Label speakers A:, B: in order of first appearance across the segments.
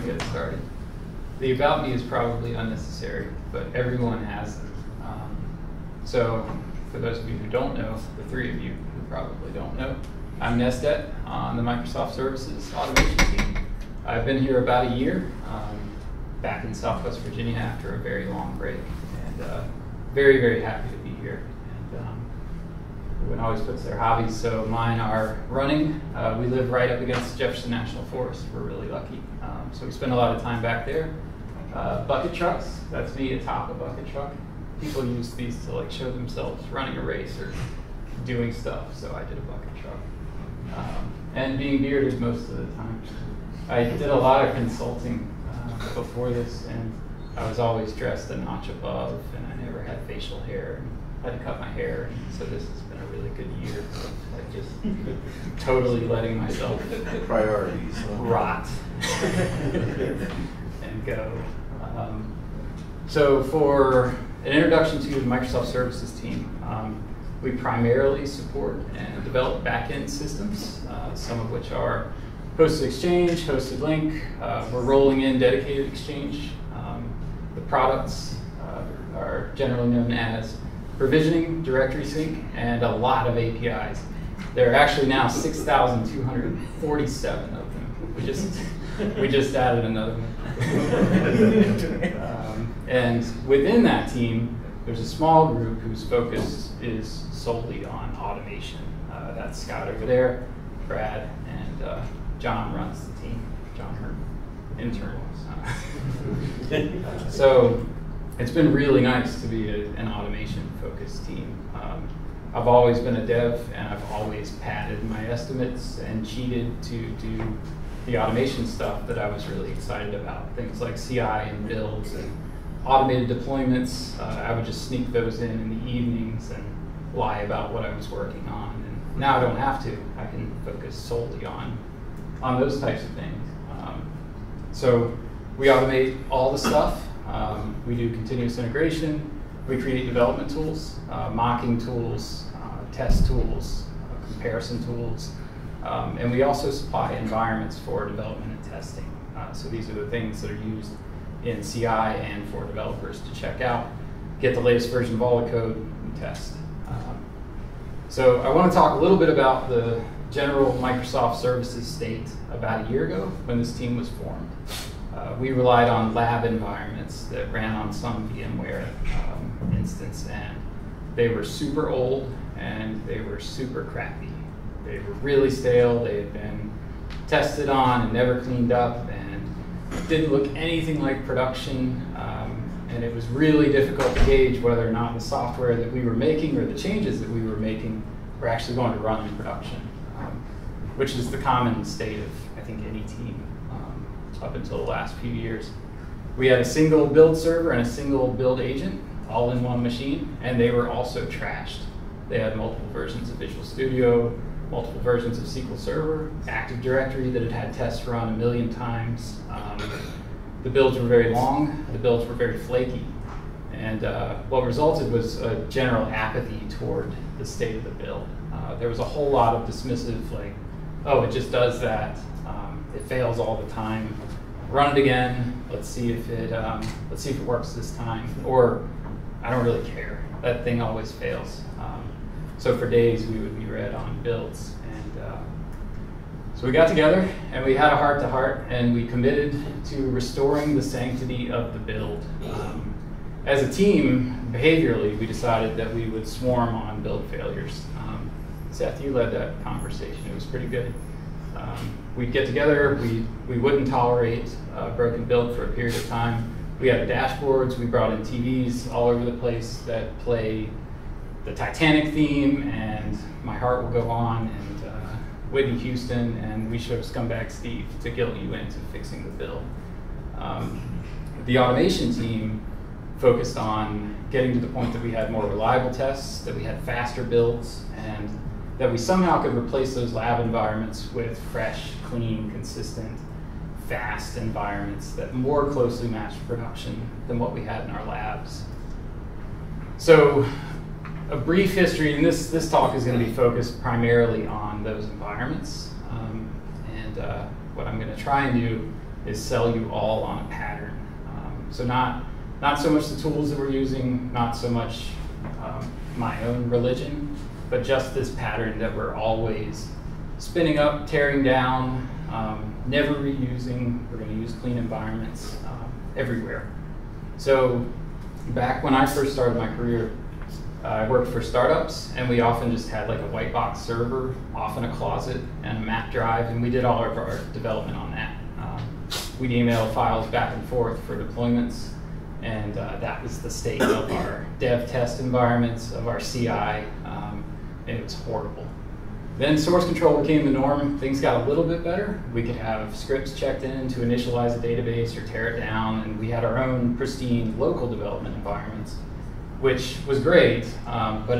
A: get us started. The about me is probably unnecessary, but everyone has them. So for those of you who don't know, the three of you who probably don't know, I'm Nestet on the Microsoft Services Automation team. I've been here about a year, back in Southwest Virginia after a very long break, and very, very happy to be here. And everyone always puts their hobbies, so mine are running. We live right up against Jefferson National Forest. We're really lucky. So we spend a lot of time back there. Bucket trucks, that's me atop a bucket truck. People use these to like show themselves running a race or doing stuff, so I did a bucket truck. And being bearded most of the time. I did a lot of consulting before this, and I was always dressed a notch above, and I never had facial hair, and I had to cut my hair, and so this has been a really good year of like just totally letting myself
B: priorities
A: rot and go. So for an introduction to the Microsoft Services team, we primarily support and develop back-end systems, some of which are hosted Exchange, hosted Link. We're rolling in dedicated Exchange. The products are generally known as provisioning, directory sync, and a lot of APIs. There are actually now 6,247 of them. We just added another one. And within that team, there's a small group whose focus is solely on automation. That's Scott over there, Brad, and John runs the team. John Hurt, intern. So it's been really nice to be an automation-focused team. I've always been a dev, and I've always padded my estimates and cheated to do the automation stuff that I was really excited about. Things like CI and builds and automated deployments. I would just sneak those in the evenings and lie about what I was working on. And now I don't have to. I can focus solely on those types of things. So we automate all the stuff. We do continuous integration. We create development tools, mocking tools, test tools, comparison tools. And we also supply environments for development and testing. So these are the things that are used in CI and for developers to check out, get the latest version of all the code, and test. So I want to talk a little bit about the general Microsoft Services state about a year ago when this team was formed. We relied on lab environments that ran on some VMware instance, and they were super old and they were super crappy. They were really stale, they had been tested on and never cleaned up, and didn't look anything like production, and it was really difficult to gauge whether or not the software that we were making or the changes that we were making were actually going to run in production, which is the common state of, I think, any team up until the last few years. We had a single build server and a single build agent all in one machine, and they were also trashed. They had multiple versions of Visual Studio, multiple versions of SQL Server, Active Directory that had had tests run 1 million times. The builds were very long, the builds were very flaky, and what resulted was a general apathy toward the state of the build. There was a whole lot of dismissive, like, oh, it just does that, it fails all the time, run it again, let's see if it works this time, or I don't really care, that thing always fails. So for days we would be red on builds, and so we got together and we had a heart-to-heart, and we committed to restoring the sanctity of the build. As a team, behaviorally, we decided that we would swarm on build failures. Seth, you led that conversation. It was pretty good. We'd get together. We wouldn't tolerate a broken build for a period of time. We had dashboards. We brought in TVs all over the place that play the Titanic theme and My Heart Will Go On and Whitney Houston, and we showed Scumbag Steve to guilt you into fixing the build. The automation team focused on getting to the point that we had more reliable tests, that we had faster builds, and that we somehow could replace those lab environments with fresh, clean, consistent, fast environments that more closely matched production than what we had in our labs. So a brief history, and this talk is going to be focused primarily on those environments. And what I'm going to try and do is sell you all on a pattern. So not so much the tools that we're using, not so much my own religion, but just this pattern that we're always spinning up, tearing down, never reusing. We're going to use clean environments everywhere. So back when I first started my career, I worked for startups, and we often just had like a white box server off in a closet and a map drive, and we did all of our development on that. We'd email files back and forth for deployments, and that was the state of our dev test environments, of our CI, and it was horrible. Then source control became the norm. Things got a little bit better. We could have scripts checked in to initialize a database or tear it down, and we had our own pristine local development environments, which was great, but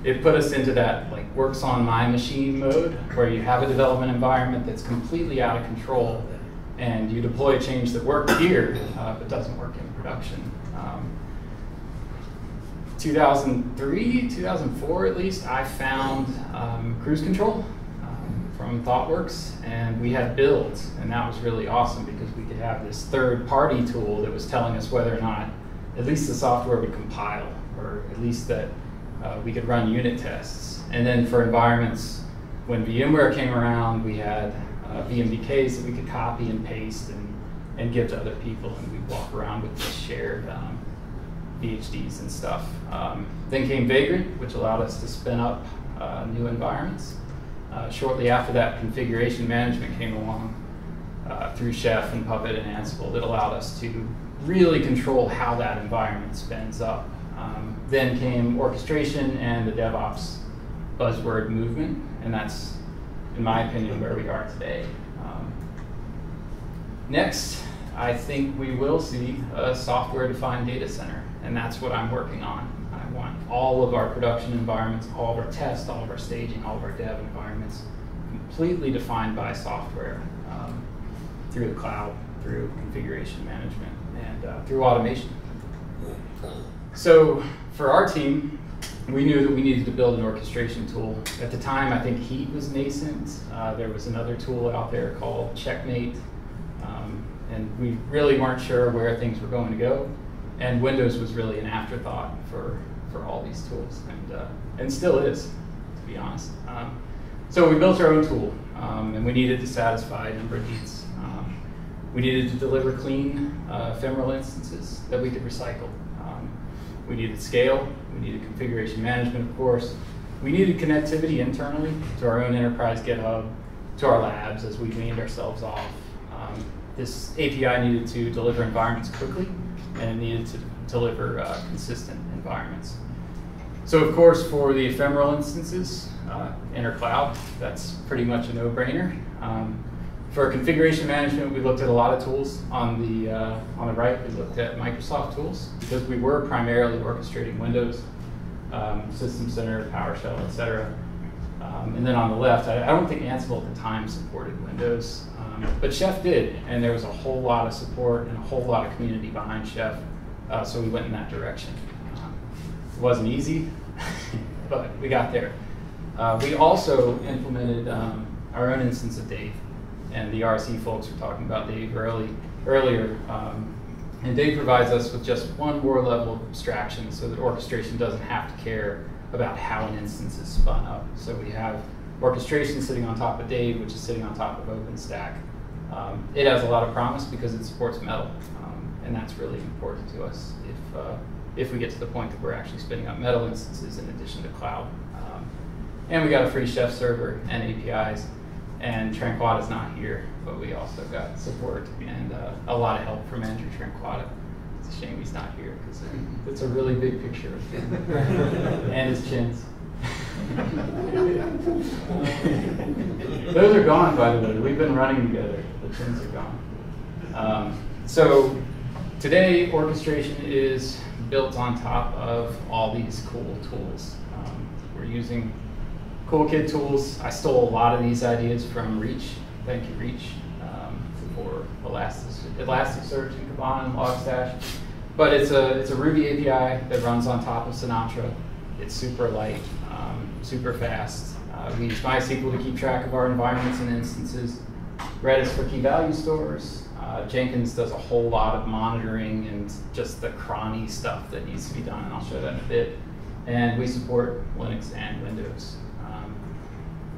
A: it put us into that like works on my machine mode, where you have a development environment that's completely out of control, and you deploy a change that worked here, but doesn't work in production. 2003, 2004 at least, I found cruise control from ThoughtWorks, and we had builds, and that was really awesome because we could have this third-party tool that was telling us whether or not at least the software would compile, or at least that we could run unit tests. And then for environments, when VMware came around, we had VMDKs that we could copy and paste and give to other people, and we'd walk around with these shared VHDs and stuff. Then came Vagrant, which allowed us to spin up new environments. Shortly after that, configuration management came along through Chef and Puppet and Ansible that allowed us to really control how that environment spins up. Then came orchestration and the DevOps buzzword movement, and that's, in my opinion, where we are today. Next, I think we will see a software-defined data center, and that's what I'm working on. I want all of our production environments, all of our tests, all of our staging, all of our dev environments completely defined by software through the cloud, through configuration management, and through automation. So for our team, we knew that we needed to build an orchestration tool. At the time, I think Heat was nascent. There was another tool out there called Checkmate, and we really weren't sure where things were going to go. And Windows was really an afterthought for all these tools, and still is, to be honest. So we built our own tool, and we needed to satisfy a number of needs. We needed to deliver clean, ephemeral instances that we could recycle. We needed scale. We needed configuration management, of course. We needed connectivity internally to our own enterprise GitHub, to our labs as we weaned ourselves off. This API needed to deliver environments quickly, and it needed to deliver consistent environments. So of course, for the ephemeral instances, intercloud, that's pretty much a no-brainer. For configuration management, we looked at a lot of tools. On the right, we looked at Microsoft tools, because we were primarily orchestrating Windows, System Center, PowerShell, et cetera. And then on the left, I don't think Ansible at the time supported Windows, but Chef did, and there was a whole lot of support and a whole lot of community behind Chef, so we went in that direction. It wasn't easy, but we got there. We also implemented our own instance of Dave, and the RSE folks were talking about Dave earlier, and Dave provides us with just one more level of abstraction so that orchestration doesn't have to care about how an instance is spun up. So we have orchestration sitting on top of Dave, which is sitting on top of OpenStack. It has a lot of promise because it supports Metal, and that's really important to us if we get to the point that we're actually spinning up Metal instances in addition to cloud. And we got a free Chef server and APIs, and Tranquada's not here, but we also got support and a lot of help from Andrew Tranquada. It's a shame he's not here, because it's a really big picture of him and his chins. Those are gone, by the way. We've been running together. The chins are gone. So today, orchestration is built on top of all these cool tools. We're using cool kid tools. I stole a lot of these ideas from Reach. Thank you, Reach, for Elasticsearch and Kibana and Logstash. But it's a Ruby API that runs on top of Sinatra. It's super light, super fast. We use MySQL to keep track of our environments and instances. Redis for key value stores. Jenkins does a whole lot of monitoring and just the cronny stuff that needs to be done, and I'll show that in a bit. And we support Linux and Windows.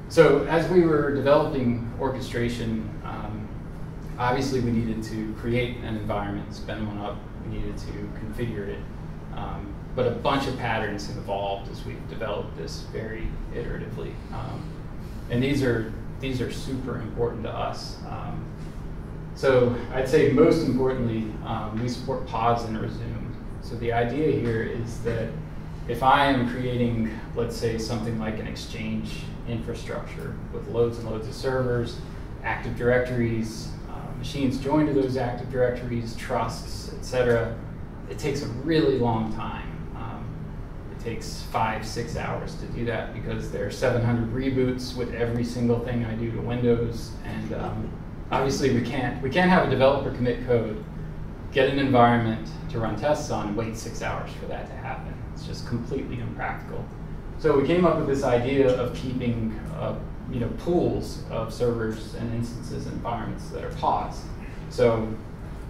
A: So as we were developing orchestration, obviously we needed to create an environment, spin one up, we needed to configure it. But a bunch of patterns have evolved as we've developed this very iteratively. And these are super important to us. So I'd say most importantly, we support pause and resume. So the idea here is that if I am creating, let's say, something like an Exchange infrastructure with loads and loads of servers, active directories, machines joined to those active directories, trusts, etc., it takes a really long time. It takes 5-6 hours to do that because there are 700 reboots with every single thing I do to Windows, and obviously we can't have a developer commit code, get an environment to run tests on, and wait 6 hours for that to happen. It's just completely impractical. So we came up with this idea of keeping pools of servers and instances and environments that are paused. So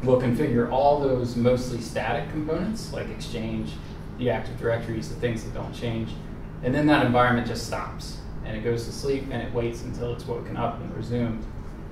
A: we'll configure all those mostly static components like Exchange, the active directories, the things that don't change, and then that environment just stops and it goes to sleep and it waits until it's woken up and resumed.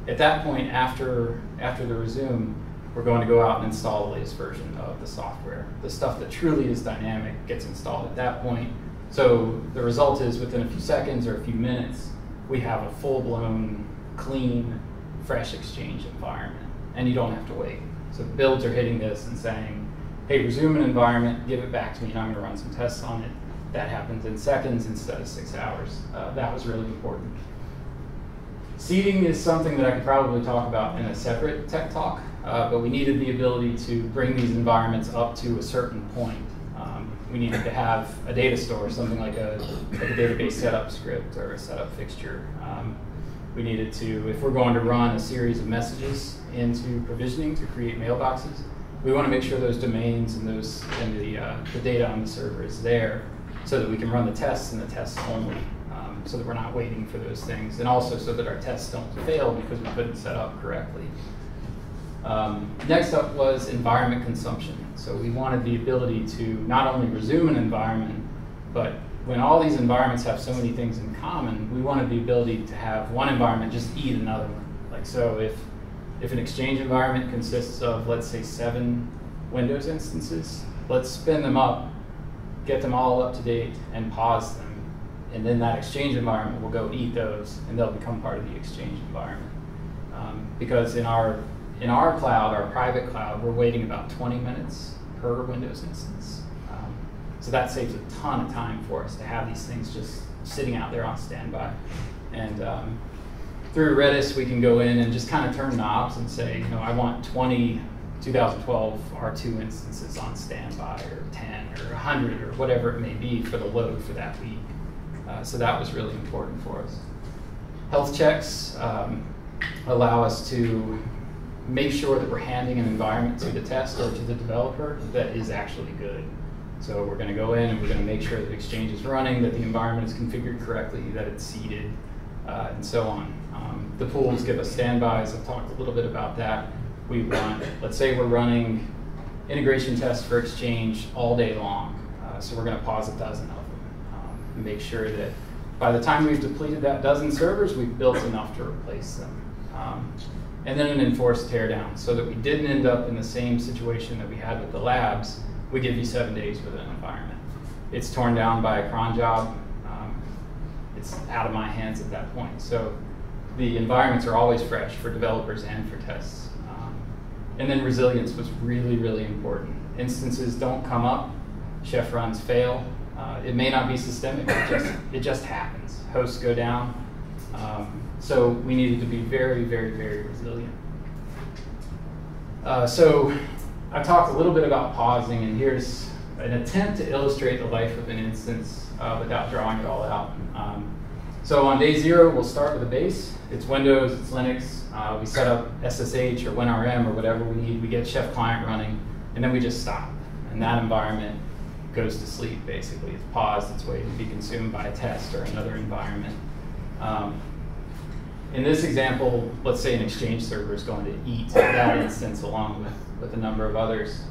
A: At that point, after the resume, we're going to go out and install the latest version of the software. The stuff that truly is dynamic gets installed at that point. So the result is within a few seconds or a few minutes, we have a full-blown, clean, fresh Exchange environment, and you don't have to wait. So builds are hitting this and saying, hey, resume an environment, give it back to me, and I'm going to run some tests on it. That happens in seconds instead of 6 hours. That was really important. Seeding is something that I could probably talk about in a separate tech talk, but we needed the ability to bring these environments up to a certain point. We needed to have a data store, something like a database setup script or a setup fixture. We needed to, if we're going to run a series of messages into provisioning to create mailboxes, we want to make sure those domains and the data on the server is there so that we can run the tests and the tests only, so that we're not waiting for those things, and also so that our tests don't fail because we couldn't set up correctly. Next up was environment consumption. So we wanted the ability to not only resume an environment, but when all these environments have so many things in common, we wanted the ability to have one environment just eat another one. Like, so if an Exchange environment consists of, let's say, 7 Windows instances, let's spin them up, get them all up to date, and pause them. And then that Exchange environment will go eat those, and they'll become part of the Exchange environment. Because in our cloud, our private cloud, we're waiting about 20 minutes per Windows instance. So that saves a ton of time for us to have these things just sitting out there on standby. And through Redis, we can go in and just kind of turn knobs and say, I want 20 2012 R2 instances on standby, or 10, or 100, or whatever it may be for the load for that week. So that was really important for us. Health checks allow us to make sure that we're handing an environment to the test or to the developer that is actually good. So we're going to go in and we're going to make sure that Exchange is running, that the environment is configured correctly, that it's seeded, and so on. The pools give us standbys. I've talked a little bit about that. We want, let's say we're running integration tests for Exchange all day long. So we're going to pause 1,000 of them. And make sure that by the time we've depleted that dozen servers, we've built enough to replace them. And then an enforced teardown, so that we didn't end up in the same situation that we had with the labs. We give you 7 days with an environment. It's torn down by a cron job. It's out of my hands at that point. So the environments are always fresh for developers and for tests. And then resilience was really, really important. Instances don't come up. Chef runs fail. It may not be systemic. It just happens. Hosts go down. So we needed to be very, very, very resilient. So I talked a little bit about pausing, and here's an attempt to illustrate the life of an instance without drawing it all out. So on day 0, we'll start with a base. It's Windows, it's Linux. We set up SSH or WinRM or whatever we need. We get Chef client running, and then we just stop. And that environment goes to sleep, basically. It's paused, it's waiting to be consumed by a test or another environment. in this example, let's say an Exchange server is going to eat that instance along with a number of others.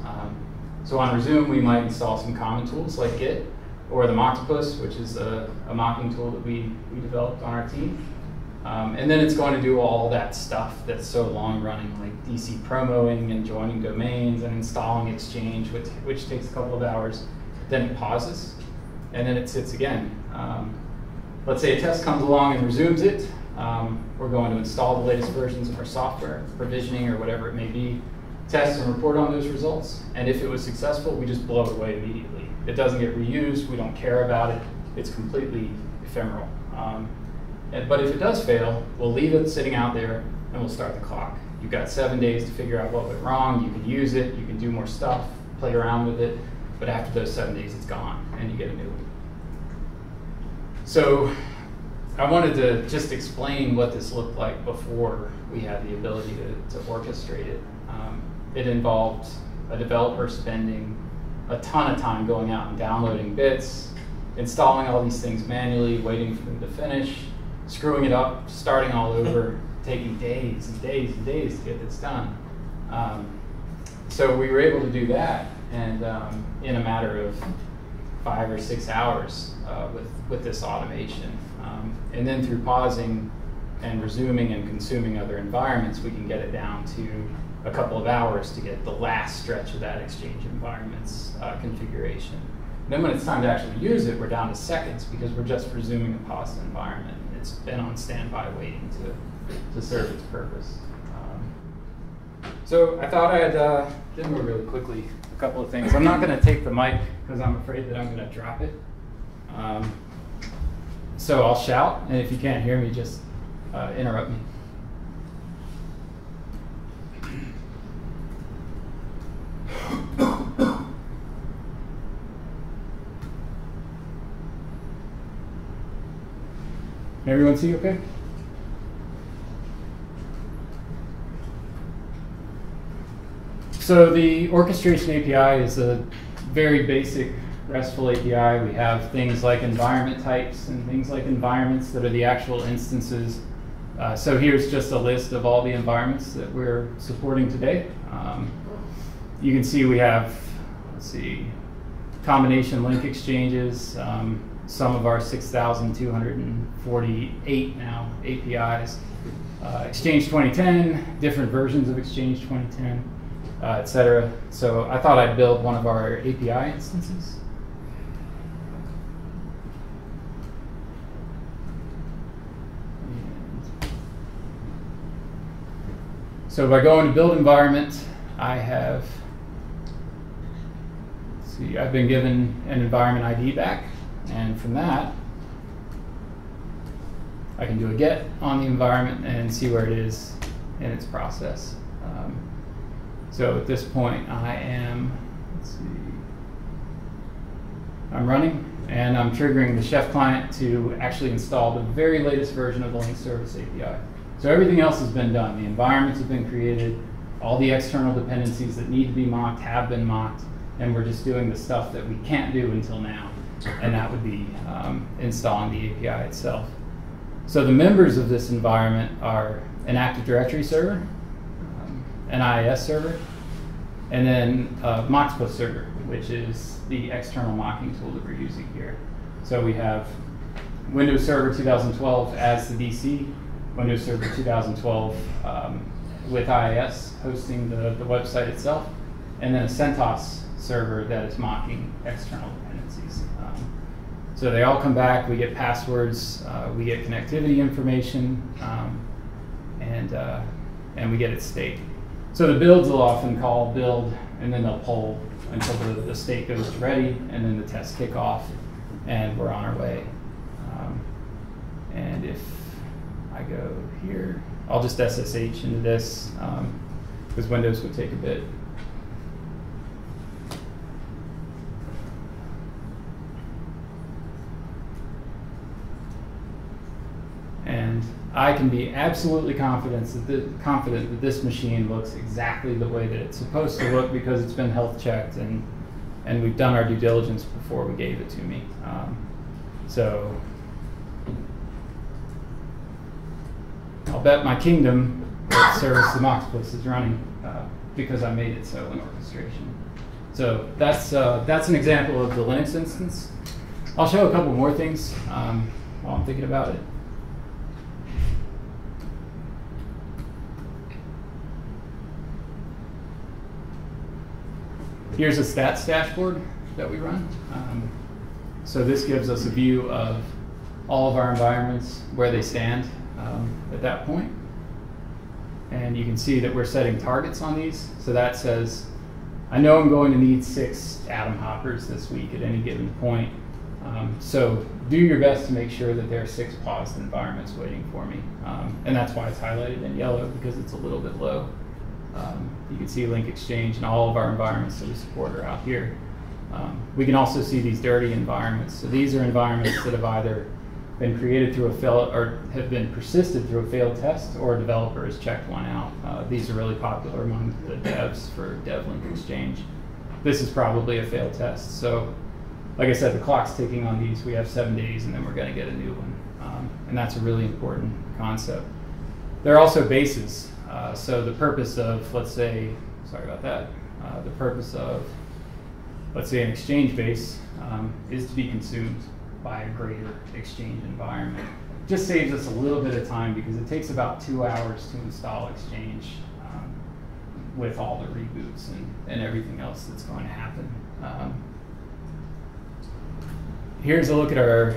A: So on Resume, we might install some common tools like Git, or the Moctopus, which is a mocking tool that we developed on our team. And then it's going to do all that stuff that's so long running, like DC promoing and joining domains and installing Exchange, which takes a couple of hours. Then it pauses, and then it sits again. Let's say a test comes along and resumes it. We're going to install the latest versions of our software, provisioning or whatever it may be, test and report on those results. And if it was successful, we just blow it away immediately. It doesn't get reused. We don't care about it. It's completely ephemeral. But if it does fail, we'll leave it sitting out there and we'll start the clock. You've got 7 days to figure out what went wrong. You can use it. You can do more stuff, play around with it. But after those 7 days, it's gone and you get a new one. So I wanted to just explain what this looked like before we had the ability to orchestrate it. It involved a developer spending a ton of time going out and downloading bits, installing all these things manually, waiting for them to finish, screwing it up, starting all over, taking days and days and days to get this done. So we were able to do that, and in a matter of 5 or 6 hours with this automation. And then through pausing and resuming and consuming other environments, we can get it down to a couple of hours to get the last stretch of that Exchange environment's configuration. And then when it's time to actually use it, we're down to seconds because we're just resuming a paused environment. It's been on standby waiting to serve its purpose. So I thought I'd demo really quickly a couple of things. I'm not going to take the mic because I'm afraid that I'm going to drop it. So I'll shout, and if you can't hear me, just interrupt me. Everyone see okay? So the orchestration API is a very basic RESTful API. We have things like environment types and things like environments that are the actual instances. So here's just a list of all the environments that we're supporting today. You can see we have, let's see, combination link exchanges, some of our 6,248 now APIs, Exchange 2010, different versions of Exchange 2010, etc. So I thought I'd build one of our API instances. So by going to build environment, I have, let's see, I've been given an environment ID back, and from that, I can do a get on the environment and see where it is in its process. So at this point, I am, let's see, I'm running, and I'm triggering the Chef client to actually install the very latest version of the link service API. So everything else has been done. The environments have been created. All the external dependencies that need to be mocked have been mocked, and we're just doing the stuff that we can't do until now, and that would be installing the API itself. So the members of this environment are an Active Directory server, an IIS server, and then a Moctopus server, which is the external mocking tool that we're using here. So we have Windows Server 2012 as the DC, Windows Server 2012 with IIS hosting the website itself, and then a CentOS server that is mocking external dependencies. So they all come back, we get passwords, we get connectivity information, and we get its state. So the builds will often call build, and then they'll poll until the state goes to ready, and then the tests kick off, and we're on our way. And if I go here, I'll just SSH into this, because Windows would take a bit. And I can be absolutely confident that this machine looks exactly the way that it's supposed to look because it's been health checked and we've done our due diligence before we gave it to me. So I'll I'll bet my kingdom that Service Democracy is running because I made it so in orchestration. So that's an example of the Linux instance. I'll show a couple more things while I'm thinking about it. Here's a stats dashboard that we run. So this gives us a view of all of our environments, where they stand at that point. And you can see that we're setting targets on these. So that says, I know I'm going to need 6 Atom hoppers this week at any given point. So do your best to make sure that there are 6 paused environments waiting for me. And that's why it's highlighted in yellow, because it's a little bit low. You can see Link Exchange and all of our environments that we support are out here. We can also see these dirty environments. So these are environments that have either been created through a failed, or have been persisted through a failed test, or a developer has checked one out. These are really popular among the devs for Dev Link Exchange. This is probably a failed test. So, like I said, the clock's ticking on these. We have 7 days, and then we're going to get a new one. And that's a really important concept. There are also bases. So the purpose of, let's say, sorry about that, the purpose of, let's say, an exchange base is to be consumed by a greater exchange environment. Just saves us a little bit of time because it takes about 2 hours to install Exchange with all the reboots and everything else that's going to happen. Here's a look at our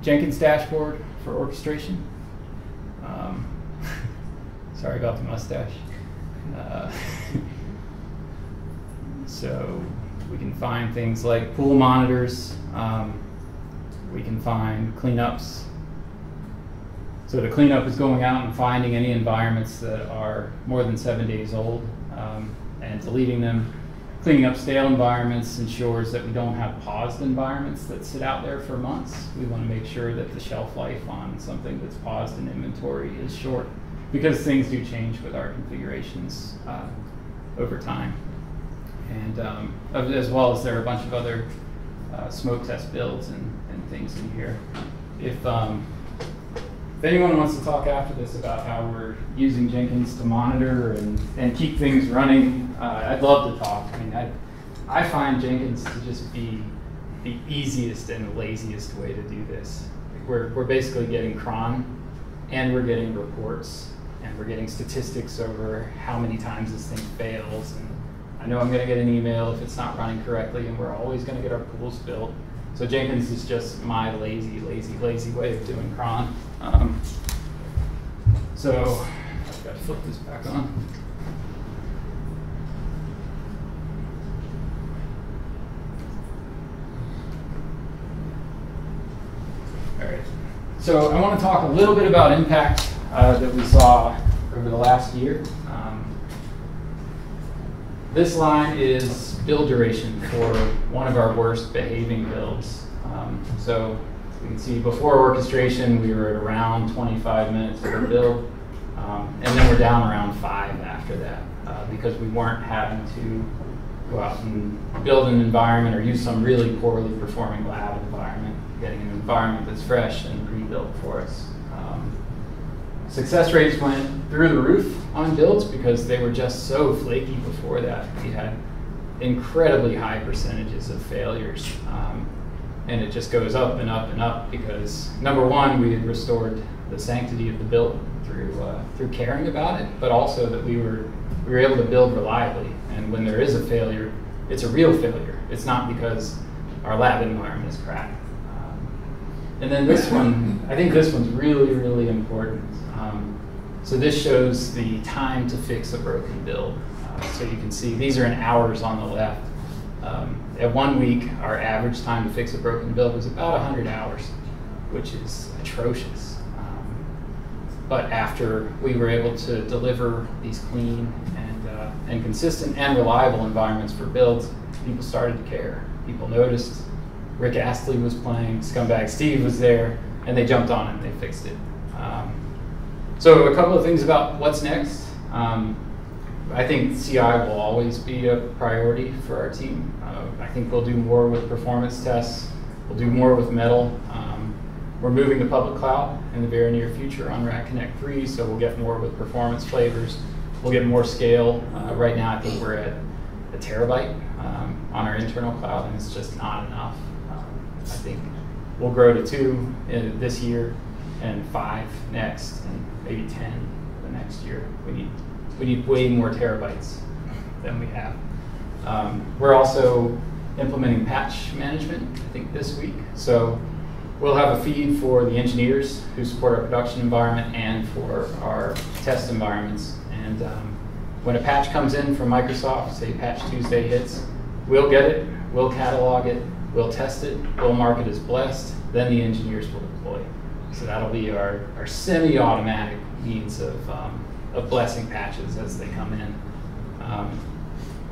A: Jenkins dashboard for orchestration. Sorry about the mustache. So we can find things like pool monitors. We can find cleanups. So the cleanup is going out and finding any environments that are more than 7 days old and deleting them. Cleaning up stale environments ensures that we don't have paused environments that sit out there for months. We want to make sure that the shelf life on something that's paused in inventory is short, because things do change with our configurations over time. And as well as there are a bunch of other smoke test builds and things in here. If anyone wants to talk after this about how we're using Jenkins to monitor and keep things running, I'd love to talk. I mean, I find Jenkins to just be the easiest and the laziest way to do this. We're basically getting cron, and we're getting reports, and we're getting statistics over how many times this thing fails. And I know I'm going to get an email if it's not running correctly, and we're always going to get our pools built. So Jenkins is just my lazy way of doing cron. So I've got to flip this back on. All right. So I want to talk a little bit about impact that we saw over the last year. This line is build duration for one of our worst behaving builds. So you can see before orchestration, we were at around 25 minutes per build. And then we're down around 5 after that because we weren't having to go out and build an environment or use some really poorly performing lab environment, getting an environment that's fresh and pre-built for us. Success rates went through the roof on builds because they were just so flaky before that. We had incredibly high percentages of failures. And it just goes up and up and up because, number one, we had restored the sanctity of the build through caring about it, but also that we were able to build reliably. And when there is a failure, it's a real failure. It's not because our lab environment is crap. And then this one, I think this one's really, really important. So this shows the time to fix a broken build. So you can see these are in hours on the left. At 1 week, our average time to fix a broken build was about 100 hours, which is atrocious. But after we were able to deliver these clean and consistent and reliable environments for builds, people started to care. People noticed. Rick Astley was playing, Scumbag Steve was there, and they jumped on it and they fixed it. So a couple of things about what's next. I think CI will always be a priority for our team. I think we'll do more with performance tests. We'll do more with metal. We're moving to public cloud in the very near future on Rack Connect 3, so we'll get more with performance flavors. We'll get more scale. Right now, I think we're at a terabyte on our internal cloud, and it's just not enough. I think we'll grow to 2 this year, and 5 next, and maybe 10 the next year. We need way more terabytes than we have. We're also implementing patch management, I think, this week. So we'll have a feed for the engineers who support our production environment and for our test environments. And when a patch comes in from Microsoft, say Patch Tuesday hits, we'll get it, we'll catalog it, we'll test it, we'll mark it as blessed, then the engineers will deploy. So that'll be our semi-automatic means of blessing patches as they come in.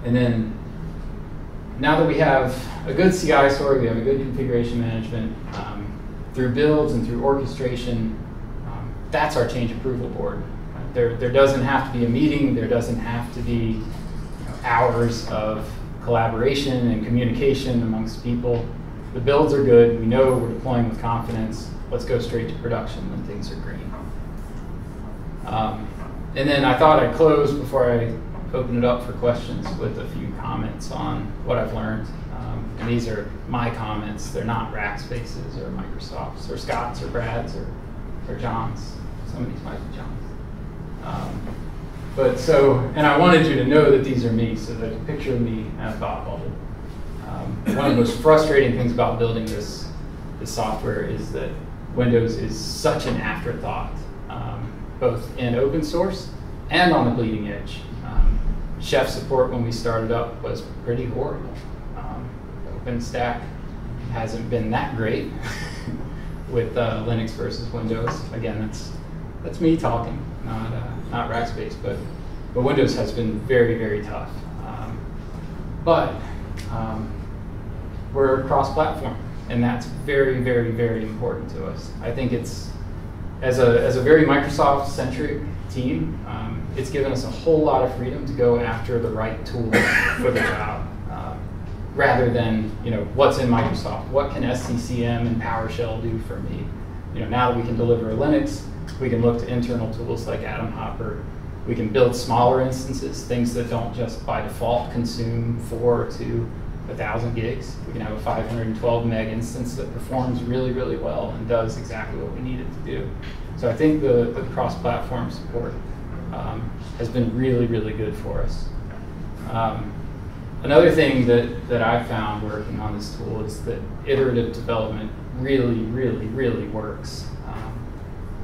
A: And then now that we have a good CI story, we have a good configuration management, through builds and through orchestration, that's our change approval board. There doesn't have to be a meeting, there doesn't have to be hours of collaboration and communication amongst people. The builds are good, we know we're deploying with confidence, let's go straight to production when things are green. And then I thought I'd close before I open it up for questions with a few comments on what I've learned. And these are my comments. They're not Rackspace's or Microsoft's or Scott's or Brad's or John's. Some of these might be John's. And I wanted you to know that these are me, so that a picture of me and a thought bubble. One of the most frustrating things about building this software is that Windows is such an afterthought, both in open source and on the bleeding edge. Chef support when we started up was pretty horrible. OpenStack hasn't been that great with Linux versus Windows. Again, that's me talking, not Rackspace, but Windows has been very, very tough. We're cross-platform, and that's very, very, very important to us. I think it's, as a very Microsoft-centric team, it's given us a whole lot of freedom to go after the right tool for the job, rather than what's in Microsoft. What can SCCM and PowerShell do for me? Now that we can deliver Linux, we can look to internal tools like Atom Hopper. We can build smaller instances, things that don't just by default consume 4 to 1,000 gigs. We can have a 512 meg instance that performs really, really well and does exactly what we need it to do. So I think the cross-platform support has been really, really good for us. Another thing that I've found working on this tool is that iterative development really, really, really works.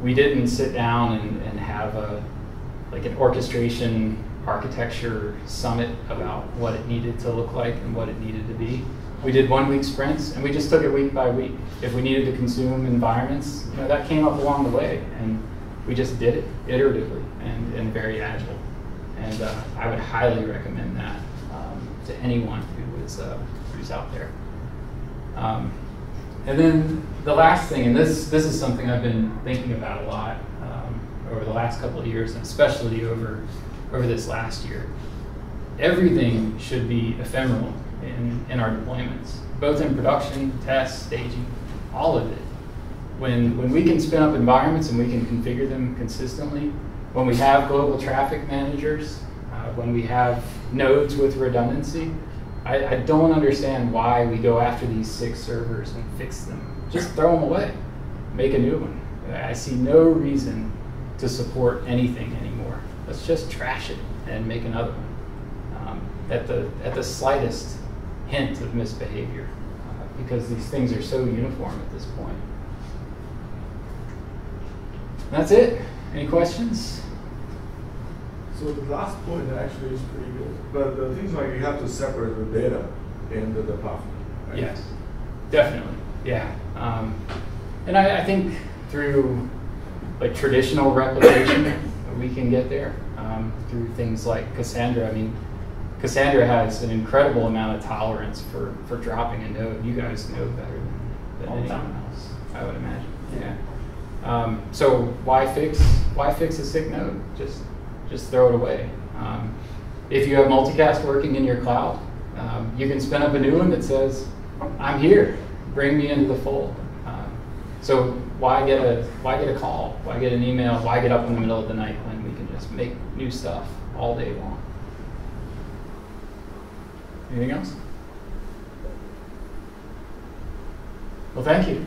A: We didn't sit down and have an orchestration architecture summit about what it needed to look like and what it needed to be. We did 1-week sprints, and we just took it week by week. If we needed to consume environments, that came up along the way, and we just did it iteratively and very agile. And I would highly recommend that to anyone who's out there. And then the last thing, and this is something I've been thinking about a lot over the last couple of years, and especially over this last year. Everything should be ephemeral in our deployments, both in production, test, staging, all of it. When we can spin up environments and we can configure them consistently, when we have global traffic managers, when we have nodes with redundancy, I don't understand why we go after these 6 servers and fix them. Just throw them away, make a new one. I see no reason to support anything anymore. Let's just trash it and make another one at the slightest hint of misbehavior, because these things are so uniform at this point. And that's it. Any questions?
B: So the last point actually is pretty good, but the things like you have to separate the data in the platform. Right?
A: Yes, definitely. Yeah, and I think through traditional replication, we can get there through things like Cassandra. I mean, Cassandra has an incredible amount of tolerance for dropping a node. You guys know better than anyone else, I would imagine. Yeah. So why fix a sick node? Just throw it away. If you have multicast working in your cloud, you can spin up a new one that says, "I'm here. Bring me into the fold." So why get a call? Why get an email? Why get up in the middle of the night when we can just make new stuff all day long? Anything else? Well, thank you.